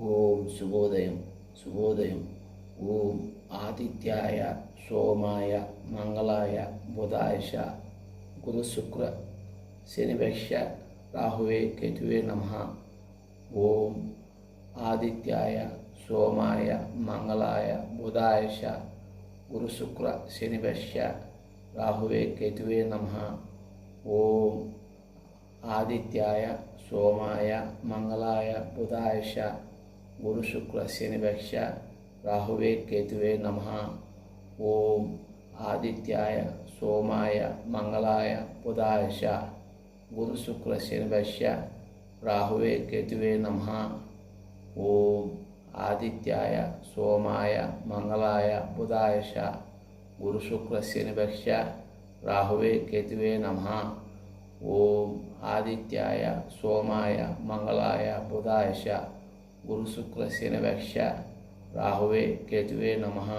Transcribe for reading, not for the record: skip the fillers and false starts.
ఓం శుభోదయం శుభోదయం. ఓం ఆదిత్యాయ సోమాయ మంగళాయ బుధాయశ గురు శుక్ర శనిభ్యక్ష రాహువే కేతువే నమః. ఓం ఆదిత్యాయ సోమాయ మంగళాయ బుధాయశ గురు శుక్ర శనిభ్యక్ష రాహువే కేతువే నమః. ఓం ఆదిత్యాయ సోమాయ మంగళాయ బుధాయశ గురు శుక్ర శనిభ్యక్ష రాహువే కేతువే నమః. ఓం ఆదిత్యాయ సోమాయ మంగళాయ బుధాయశ గురు శుక్ర శనిభ్యక్ష రాహువే కేతువే నమః. ఓం ఆదిత్యాయ సోమాయ మంగళాయ బుధాయశ గురు శుక్ర శనిభ్యక్ష రాహువే కేతువే నమః. ఓం ఆదిత్యాయ సోమాయ మంగళాయ బుధాయశ గురు శుక్ర శనిభ్యక్ష రాహువే కేతువే నమః.